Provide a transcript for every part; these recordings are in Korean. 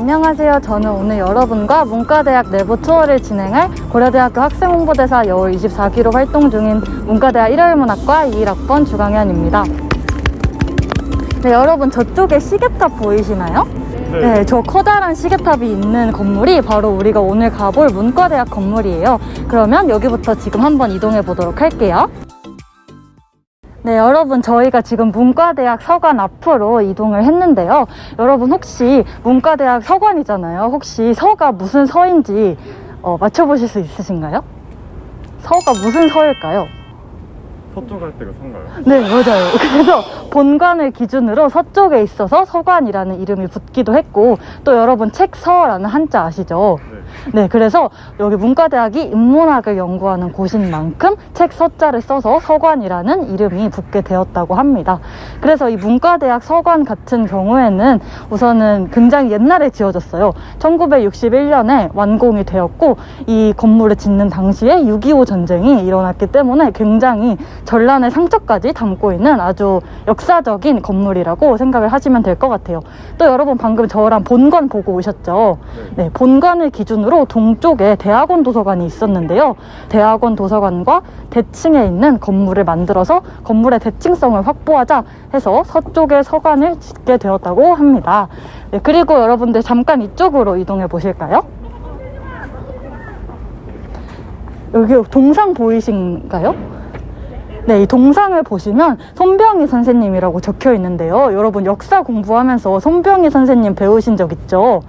안녕하세요. 저는 오늘 여러분과 문과대학 내부 투어를 진행할 고려대학교 학생홍보대사 여월 24기로 활동 중인 문과대학 일요일문학과 21학번 주강현입니다. 네, 여러분 저쪽에 시계탑 보이시나요? 네, 저 커다란 시계탑이 있는 건물이 바로 우리가 오늘 가볼 문과대학 건물이에요. 그러면 여기부터 지금 한번 이동해 보도록 할게요. 네, 여러분 저희가 지금 문과대학 서관 앞으로 이동을 했는데요. 여러분 혹시 문과대학 서관이잖아요. 혹시 서가 무슨 서인지 맞춰보실 수 있으신가요? 서가 무슨 서일까요? 서쪽 할 때가 서인가요? 네, 맞아요. 그래서 본관을 기준으로 서쪽에 있어서 서관이라는 이름이 붙기도 했고, 또 여러분 책서라는 한자 아시죠? 네, 그래서 여기 문과대학이 인문학을 연구하는 곳인 만큼 책서자를 써서 서관이라는 이름이 붙게 되었다고 합니다. 그래서 이 문과대학 서관 같은 경우에는 우선은 굉장히 옛날에 지어졌어요. 1961년에 완공이 되었고, 이 건물을 짓는 당시에 6.25 전쟁이 일어났기 때문에 굉장히 전란의 상처까지 담고 있는 아주 역사적인 건물이라고 생각을 하시면 될 것 같아요. 또 여러분 방금 저랑 본관 보고 오셨죠? 네, 본관을 기준으로 동쪽에 대학원 도서관이 있었는데요. 대학원 도서관과 대칭에 있는 건물을 만들어서 건물의 대칭성을 확보하자 해서 서쪽에 서관을 짓게 되었다고 합니다. 네, 그리고 여러분들 잠깐 이쪽으로 이동해 보실까요? 여기 동상 보이신가요? 네, 이 동상을 보시면 손병희 선생님이라고 적혀 있는데요. 여러분 역사 공부하면서 손병희 선생님 배우신 적 있죠?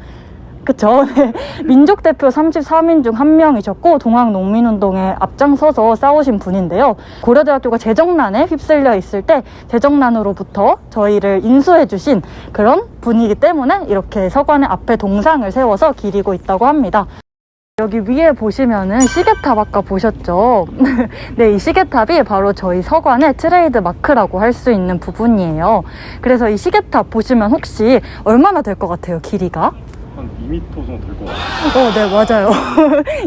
그쵸? 네. 민족대표 33인 중 한 명이셨고 동학농민운동에 앞장서서 싸우신 분인데요. 고려대학교가 재정난에 휩쓸려 있을 때 재정난으로부터 저희를 인수해 주신 그런 분이기 때문에 이렇게 서관의 앞에 동상을 세워서 기리고 있다고 합니다. 여기 위에 보시면은 시계탑 아까 보셨죠? 네, 이 시계탑이 바로 저희 서관의 트레이드 마크라고 할 수 있는 부분이에요. 그래서 이 시계탑 보시면 혹시 얼마나 될 것 같아요, 길이가? 한 2m 정도 될 것 같아요. 네, 맞아요.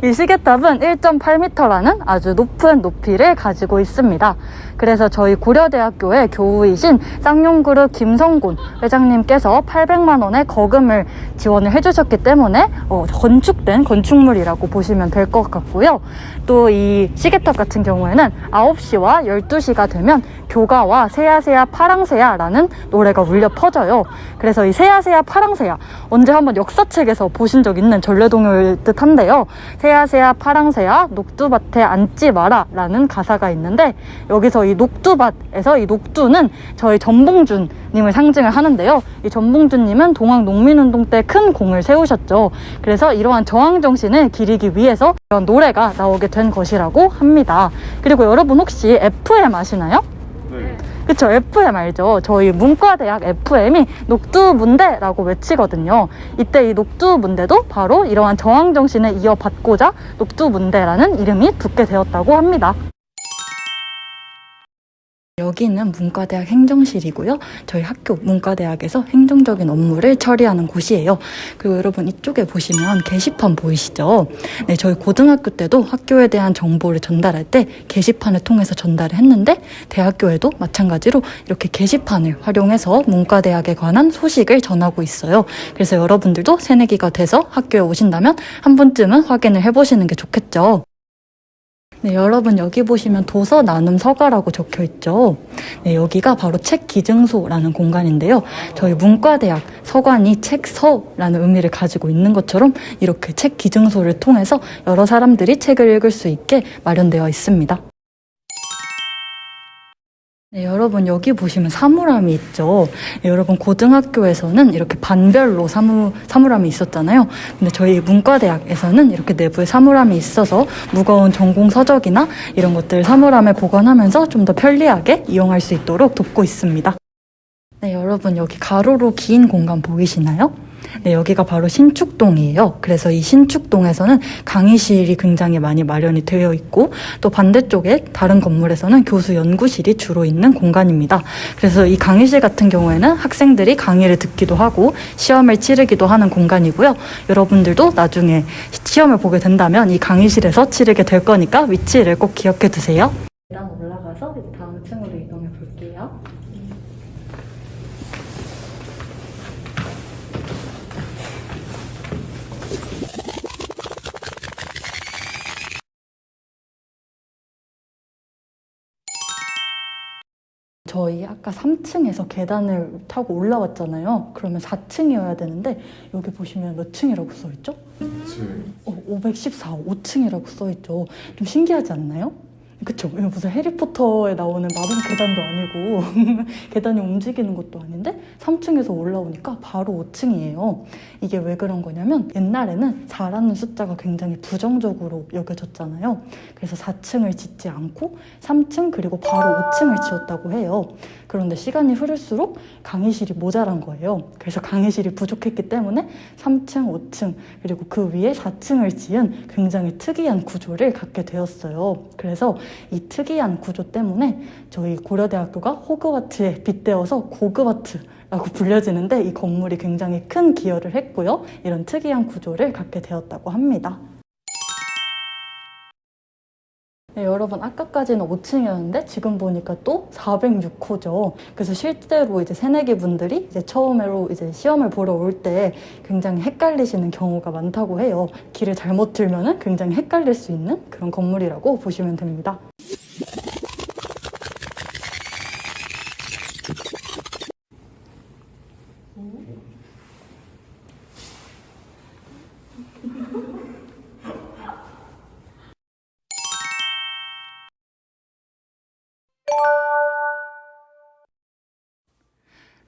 이 시계탑은 1.8m라는 아주 높은 높이를 가지고 있습니다. 그래서 저희 고려대학교의 교우이신 쌍용그룹 김성곤 회장님께서 800만 원의 거금을 지원을 해주셨기 때문에 건축된 건축물이라고 보시면 될 것 같고요. 또 이 시계탑 같은 경우에는 9시와 12시가 되면 교가와 새야새야 파랑새야라는 노래가 울려 퍼져요. 그래서 이 새야새야 파랑새야 언제 한번 역사책에서 보신 적 있는 전래동요일 듯한데요. 새야새야 파랑새야 녹두밭에 앉지 마라 라는 가사가 있는데, 여기서 이 녹두밭에서 이 녹두는 저희 전봉준님을 상징을 하는데요. 이 전봉준님은 동학농민운동 때 큰 공을 세우셨죠. 그래서 이러한 저항정신을 기리기 위해서 이런 노래가 나오게 된 것이라고 합니다. 그리고 여러분 혹시 FM 아시나요? 네. 그쵸, FM 알죠? 저희 문과대학 FM이 녹두문대라고 외치거든요. 이때 이 녹두문대도 바로 이러한 저항정신을 이어받고자 녹두문대라는 이름이 붙게 되었다고 합니다. 여기는 문과대학 행정실이고요. 저희 학교 문과대학에서 행정적인 업무를 처리하는 곳이에요. 그리고 여러분 이쪽에 보시면 게시판 보이시죠? 네, 저희 고등학교 때도 학교에 대한 정보를 전달할 때 게시판을 통해서 전달을 했는데, 대학교에도 마찬가지로 이렇게 게시판을 활용해서 문과대학에 관한 소식을 전하고 있어요. 그래서 여러분들도 새내기가 돼서 학교에 오신다면 한 번쯤은 확인을 해보시는 게 좋겠죠. 네, 여러분 여기 보시면 도서 나눔 서가라고 적혀 있죠. 네, 여기가 바로 책 기증소라는 공간인데요. 저희 문과대학 서관이 책서라는 의미를 가지고 있는 것처럼 이렇게 책 기증소를 통해서 여러 사람들이 책을 읽을 수 있게 마련되어 있습니다. 네, 여러분 여기 보시면 사물함이 있죠. 네, 여러분 고등학교에서는 이렇게 반별로 사물함이 있었잖아요. 근데 저희 문과대학에서는 이렇게 내부에 사물함이 있어서 무거운 전공 서적이나 이런 것들 사물함에 보관하면서 좀 더 편리하게 이용할 수 있도록 돕고 있습니다. 네, 여러분 여기 가로로 긴 공간 보이시나요? 네, 여기가 바로 신축동이에요. 그래서 이 신축동에서는 강의실이 굉장히 많이 마련이 되어 있고, 또 반대쪽에 다른 건물에서는 교수 연구실이 주로 있는 공간입니다. 그래서 이 강의실 같은 경우에는 학생들이 강의를 듣기도 하고 시험을 치르기도 하는 공간이고요. 여러분들도 나중에 시험을 보게 된다면 이 강의실에서 치르게 될 거니까 위치를 꼭 기억해 두세요. 계단 올라가서 이제 다음 층으로 이동해 볼게요. 저희 아까 3층에서 계단을 타고 올라왔잖아요. 그러면 4층이어야 되는데 여기 보시면 몇 층이라고 써있죠? 514, 5층이라고 써있죠. 좀 신기하지 않나요? 그쵸? 이거 무슨 해리포터에 나오는 마법 계단도 아니고 계단이 움직이는 것도 아닌데 3층에서 올라오니까 바로 5층이에요. 이게 왜 그런 거냐면 옛날에는 4라는 숫자가 굉장히 부정적으로 여겨졌잖아요. 그래서 4층을 짓지 않고 3층 그리고 바로 5층을 지었다고 해요. 그런데 시간이 흐를수록 강의실이 모자란 거예요. 그래서 강의실이 부족했기 때문에 3층, 5층 그리고 그 위에 4층을 지은 굉장히 특이한 구조를 갖게 되었어요. 그래서 이 특이한 구조 때문에 저희 고려대학교가 호그와트에 빗대어서 고그와트라고 불려지는데 이 건물이 굉장히 큰 기여를 했고요. 이런 특이한 구조를 갖게 되었다고 합니다. 네, 여러분 아까까지는 5층이었는데 지금 보니까 또 406호죠. 그래서 실제로 이제 새내기 분들이 이제 처음으로 이제 시험을 보러 올 때 굉장히 헷갈리시는 경우가 많다고 해요. 길을 잘못 들면은 굉장히 헷갈릴 수 있는 그런 건물이라고 보시면 됩니다.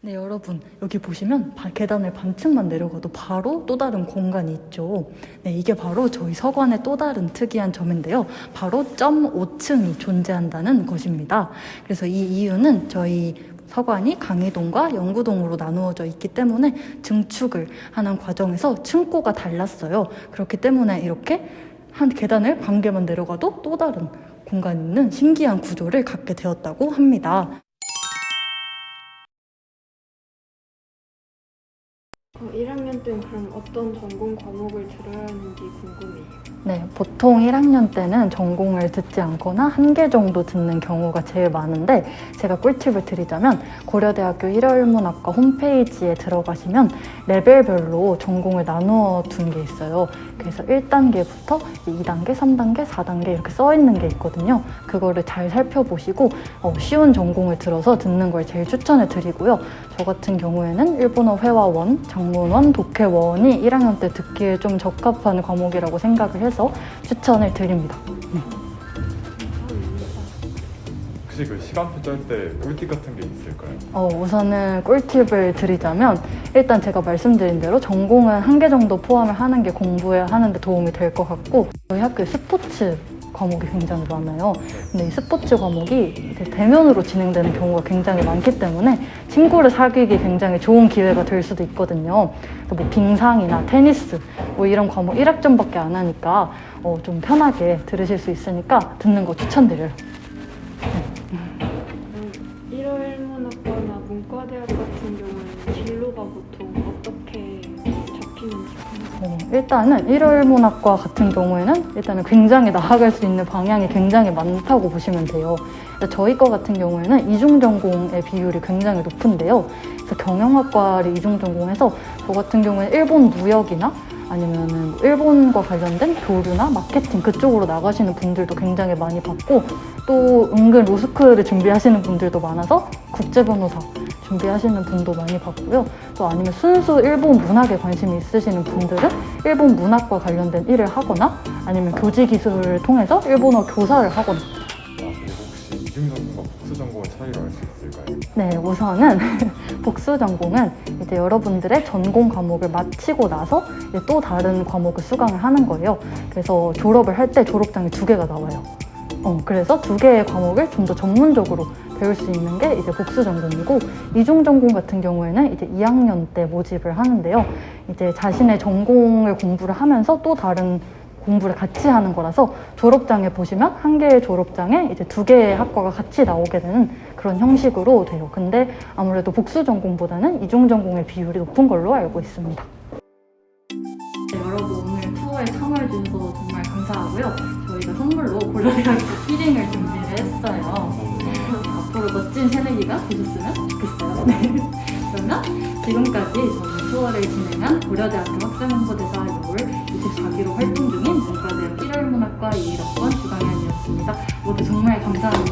네, 여러분 여기 보시면 계단을 반층만 내려가도 바로 또 다른 공간이 있죠. 네, 이게 바로 저희 서관의 또 다른 특이한 점인데요. 바로 0.5층이 존재한다는 것입니다. 그래서 이 이유는 저희 서관이 강의동과 연구동으로 나누어져 있기 때문에 증축을 하는 과정에서 층고가 달랐어요. 그렇기 때문에 이렇게 한 계단을 반 개만 내려가도 또 다른 공간이 있는 신기한 구조를 갖게 되었다고 합니다. 1학년 때는 그럼 어떤 전공 과목을 들어야 하는지 궁금해요. 네, 보통 1학년 때는 전공을 듣지 않거나 한 개 정도 듣는 경우가 제일 많은데 제가 꿀팁을 드리자면 고려대학교 일요일문학과 홈페이지에 들어가시면 레벨별로 전공을 나누어 둔 게 있어요. 그래서 1단계부터 2단계, 3단계, 4단계 이렇게 써 있는 게 있거든요. 그거를 잘 살펴보시고 쉬운 전공을 들어서 듣는 걸 제일 추천해 드리고요. 저 같은 경우에는 일본어 회화원, 장문원, 독해원이 1학년 때 듣기에 좀 적합한 과목이라고 생각을 해서 추천을 드립니다. 네. 혹시 그 시간표 짤 때 꿀팁 같은 게 있을까요? 우선은 꿀팁을 드리자면 일단 제가 말씀드린 대로 전공은 한 개 정도 포함을 하는 게 공부에 하는 데 도움이 될 것 같고 저희 학교에 스포츠 과목이 굉장히 많아요. 근데 이 스포츠 과목이 대면으로 진행되는 경우가 굉장히 많기 때문에 친구를 사귀기 굉장히 좋은 기회가 될 수도 있거든요. 뭐 빙상이나 테니스 뭐 이런 과목 1학점밖에 안 하니까 좀 편하게 들으실 수 있으니까 듣는 거 추천드려요. 일요일문학과나 문과대학 같은 경우는 진로가 보통 어떻게 잡히는지 일단은 일요일문학과 같은 경우에는 일단은 굉장히 나아갈 수 있는 방향이 굉장히 많다고 보시면 돼요. 저희 과 같은 경우에는 이중전공의 비율이 굉장히 높은데요. 그래서 경영학과를 이중전공해서 저 같은 경우에는 일본 무역이나 아니면은 일본과 관련된 교류나 마케팅 그쪽으로 나가시는 분들도 굉장히 많이 봤고 또 은근 로스쿨을 준비하시는 분들도 많아서 국제변호사 준비하시는 분도 많이 봤고요. 또 아니면 순수 일본 문학에 관심이 있으시는 분들은 일본 문학과 관련된 일을 하거나 아니면 교직 기술을 통해서 일본어 교사를 하거나. 그리고 혹시 이중전공과 복수전공의 차이를 알 수 있을까요? 네, 우선은 복수 전공은 이제 여러분들의 전공 과목을 마치고 나서 이제 또 다른 과목을 수강을 하는 거예요. 그래서 졸업을 할 때 졸업장이 2개가 나와요. 그래서 2개의 과목을 좀 더 전문적으로 배울 수 있는 게 이제 복수 전공이고 이중 전공 같은 경우에는 이제 2학년 때 모집을 하는데요. 이제 자신의 전공을 공부를 하면서 또 다른 공부를 같이 하는 거라서 졸업장에 보시면 한 개의 졸업장에 이제 2개의 학과가 같이 나오게 되는 그런 형식으로 돼요. 근데 아무래도 복수 전공보다는 이중 전공의 비율이 높은 걸로 알고 있습니다. 네, 여러분 오늘 투어에 참여해 주셔서 정말 감사하고요. 저희가 선물로 고려대학교 키링을 준비를 했어요. 앞으로 멋진 새내기가 되셨으면 좋겠어요. 네. 그러면 지금까지 저희 투어를 진행한 고려대학교 학생홍보대사 6월 24기로 활동 중인 문과대학 일요일문학과 21학번 주강현이었습니다. 모두 정말 감사합니다.